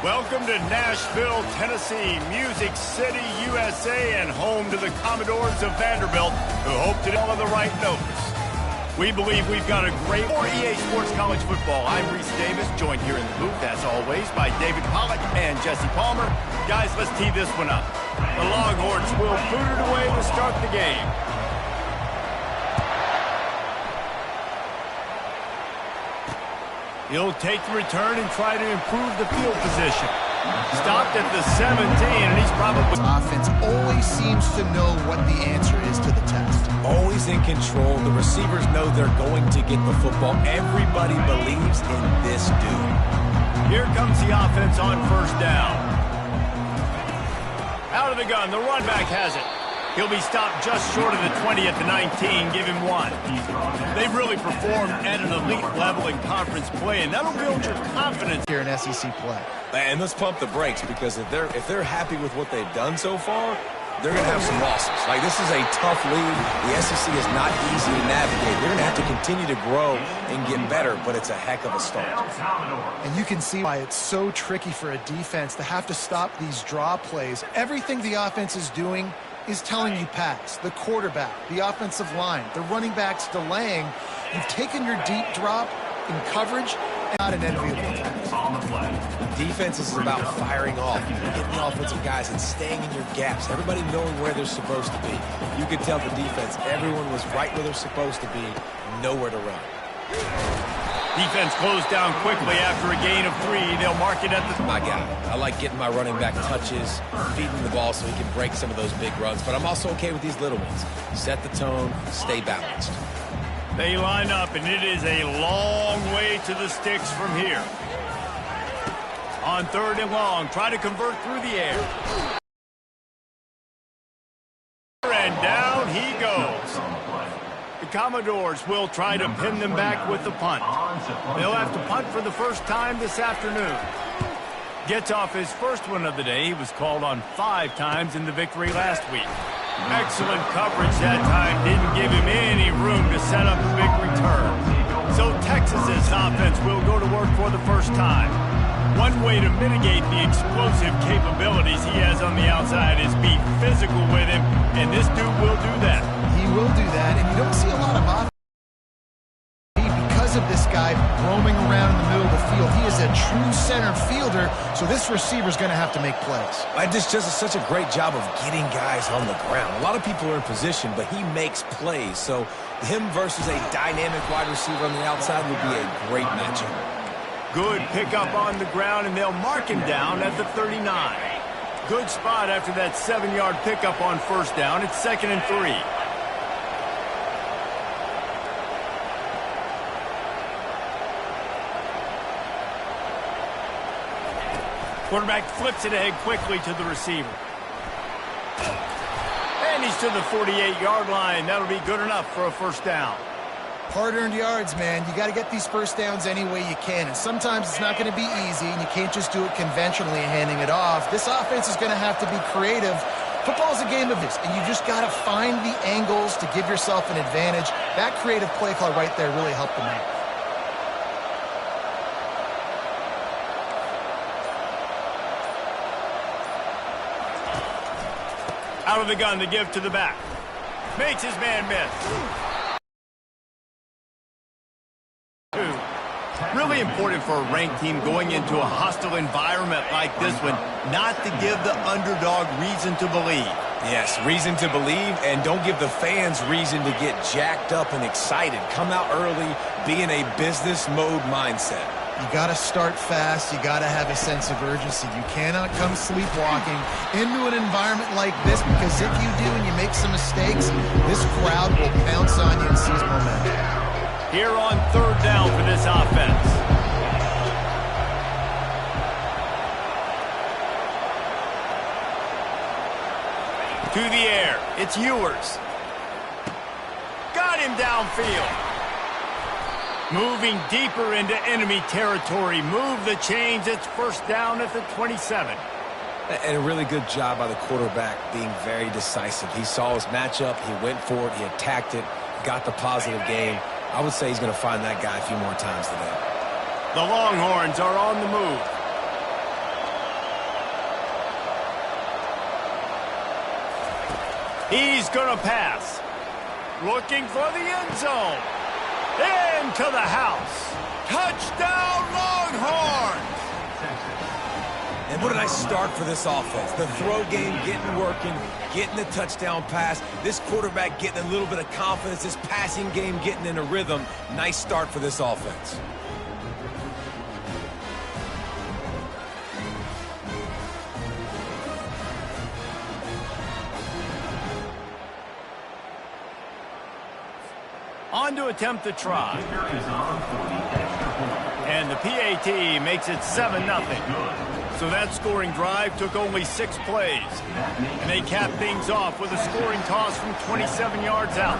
Welcome to Nashville, Tennessee, Music City, USA, and home to the Commodores of Vanderbilt, who hope to all of the right notes. We believe we've got a great for EA Sports College Football. I'm Reese Davis, joined here in the booth, as always, by David Pollack and Jesse Palmer. Guys, let's tee this one up. The Longhorns will boot it away to start the game. He'll take the return and try to improve the field position. Stopped at the 17, and he's probably... Offense always seems to know what the answer is to the test. Always in control. The receivers know they're going to get the football. Everybody believes in this dude. Here comes the offense on first down. Out of the gun, the run back has it. He'll be stopped just short of the 20 at the 19. Give him one. They've really performed at an elite level in conference play, and that'll build your confidence Here in SEC play. And let's pump the brakes, because if they're happy with what they've done so far, they're going to have some losses. Like, this is a tough league. The SEC is not easy to navigate. They're going to have to continue to grow and get better, but it's a heck of a start. And you can see why it's so tricky for a defense to have to stop these draw plays. Everything the offense is doing is telling you pass. The quarterback, the offensive line, the running backs delaying. You've taken your deep drop in coverage, and not an enviable task. Defense is about firing off, getting the offensive guys and staying in your gaps. Everybody knowing where they're supposed to be. You could tell the defense, everyone was right where they're supposed to be, nowhere to run. Defense closed down quickly after a gain of 3. They'll mark it at the... My guy. I like getting my running back touches, feeding the ball so he can break some of those big runs, but I'm also okay with these little ones. Set the tone, stay balanced. They line up, and it is a long way to the sticks from here. On third and long, try to convert through the air. And down he goes. The Commodores will try to pin them back with the punt. They'll have to punt for the first time this afternoon. Gets off his first one of the day. He was called on 5 times in the victory last week. Excellent coverage that time. Didn't give him any room to set up a big return. So Texas's offense will go to work for the first time. One way to mitigate the explosive capabilities he has on the outside is be physical with him, and this dude will do that. He will do that, and you don't see a lot of offense because of this guy roaming around in the middle of the field. He is a true center fielder, so this receiver's going to have to make plays. This does such a great job of getting guys on the ground. A lot of people are in position, but he makes plays, so him versus a dynamic wide receiver on the outside would be a great matchup. Good pickup on the ground, and they'll mark him down at the 39. Good spot after that 7-yard pickup on first down. It's 2nd and 3. Quarterback flips it ahead quickly to the receiver. And he's to the 48-yard line. That'll be good enough for a first down. Hard-earned yards, man. You got to get these first downs any way you can, and sometimes it's not going to be easy, and you can't just do it conventionally and handing it off. This offense is going to have to be creative. Football's a game of this, and you just got to find the angles to give yourself an advantage. That creative play call right there really helped them out. Out of the gun, the give to the back. Makes his man miss. Really important for a ranked team going into a hostile environment like this one, not to give the underdog reason to believe. Yes, reason to believe, and don't give the fans reason to get jacked up and excited. Come out early, be in a business mode mindset. You got to start fast. You got to have a sense of urgency. You cannot come sleepwalking into an environment like this, because if you do and you make some mistakes, this crowd will pounce on you and seize momentum. Here on third down for this offense. To the air. It's Ewers. Got him downfield. Moving deeper into enemy territory. Move the chains. It's first down at the 27. And a really good job by the quarterback being very decisive. He saw his matchup. He went for it. He attacked it. Got the positive gain. I would say he's going to find that guy a few more times today. The Longhorns are on the move. He's going to pass. Looking for the end zone. Into the house. Touchdown, Longhorns! And what a nice start for this offense. The throw game getting working, getting the touchdown pass. This quarterback getting a little bit of confidence. This passing game getting in a rhythm. Nice start for this offense. On to attempt the try. And the PAT makes it 7-0. So that scoring drive took only 6 plays. And they cap things off with a scoring toss from 27 yards out.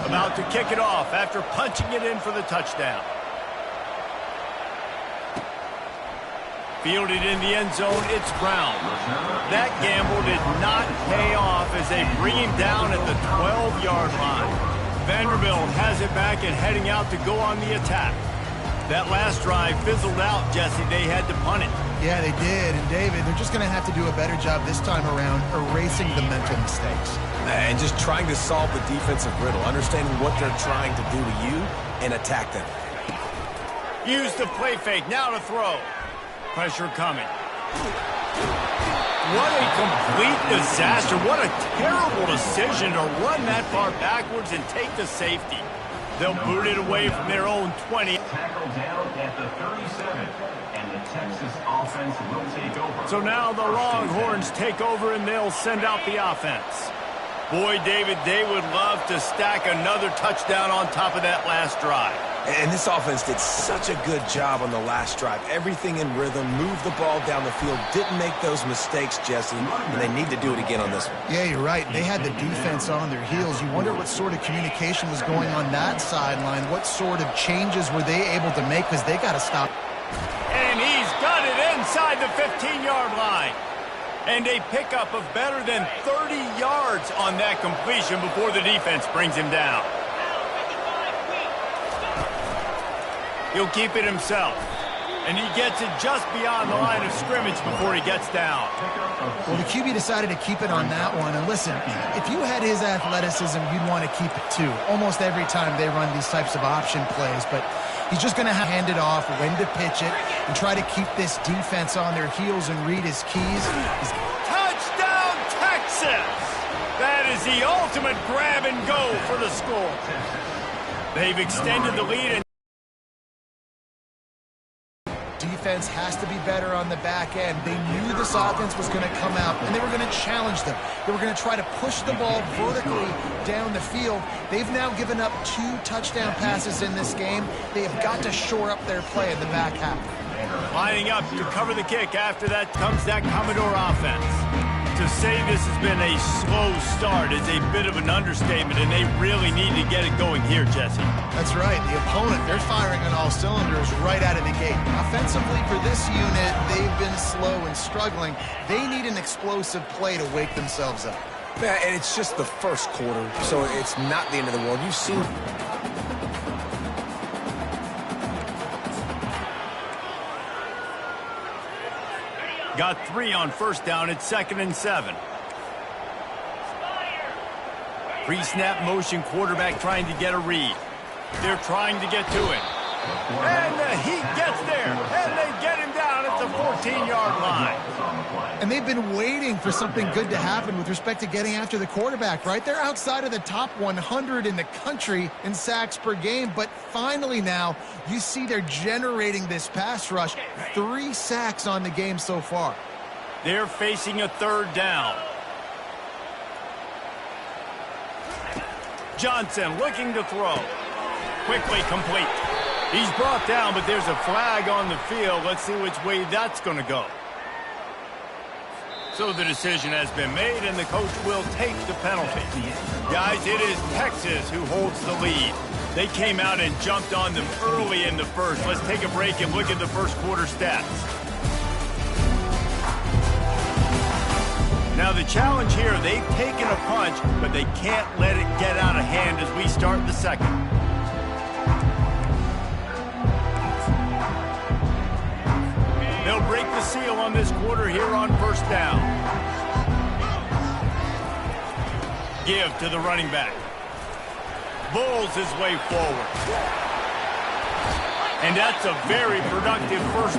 About to kick it off after punching it in for the touchdown. Fielded in the end zone, it's Brown. That gamble did not pay off as they bring him down at the 12-yard line. Vanderbilt has it back and heading out to go on the attack. That last drive fizzled out, Jesse. They had to punt it. Yeah, they did. And, David, they're just going to have to do a better job this time around erasing the mental mistakes. And just trying to solve the defensive riddle, understanding what they're trying to do to you and attack them. Use the play fake. Now to throw. Pressure coming. What a complete disaster. What a terrible decision to run that far backwards and take the safety. They'll boot it away from their own 20. Tackle down at the 37, and the Texas offense will take over. So now the Longhorns take over and they'll send out the offense. Boy, David, they would love to stack another touchdown on top of that last drive. And this offense did such a good job on the last drive. Everything in rhythm, moved the ball down the field, didn't make those mistakes, Jesse, and they need to do it again on this one. Yeah, you're right. They had the defense on their heels. You wonder what sort of communication was going on that sideline. What sort of changes were they able to make, because they got to stop. And he's got it inside the 15-yard line. And a pickup of better than 30 yards on that completion before the defense brings him down. He'll keep it himself. And he gets it just beyond the line of scrimmage before he gets down. Well, the QB decided to keep it on that one. And listen, if you had his athleticism, you'd want to keep it too. Almost every time they run these types of option plays. But he's just going to hand it off, when to pitch it, and try to keep this defense on their heels and read his keys. Touchdown, Texas! That is the ultimate grab and go for the score. They've extended the lead. Defense has to be better on the back end. They knew this offense was going to come out, and they were going to challenge them. They were going to try to push the ball vertically down the field. They've now given up 2 touchdown passes in this game. They have got to shore up their play in the back half. Lining up to cover the kick. After that comes that Commodore offense. To say this has been a slow start is a bit of an understatement, and they really need to get it going here, Jesse. That's right. The opponent, they're firing on all cylinders right out of the gate. Offensively, for this unit, they've been slow and struggling. They need an explosive play to wake themselves up. Yeah, and it's just the first quarter, so it's not the end of the world. You've seen... Got 3 on first down. It's 2nd and 7. Pre-snap motion quarterback trying to get a read. They're trying to get to it. And he gets there. And they get him down at the 14-yard line. And they've been waiting for something good to happen with respect to getting after the quarterback, right? They're outside of the top 100 in the country in sacks per game, but finally now you see they're generating this pass rush. 3 sacks on the game so far. They're facing a 3rd down. Johnson looking to throw. Quickly complete. He's brought down, but there's a flag on the field. Let's see which way that's going to go. So the decision has been made, and the coach will take the penalty. Guys, it is Texas who holds the lead. They came out and jumped on them early in the first. Let's take a break and look at the first quarter stats. Now the challenge here, they've taken a punch, but they can't let it get out of hand as we start the second. They'll break the seal on this quarter here on first down. give to the running back. Bulls his way forward. And that's a very productive first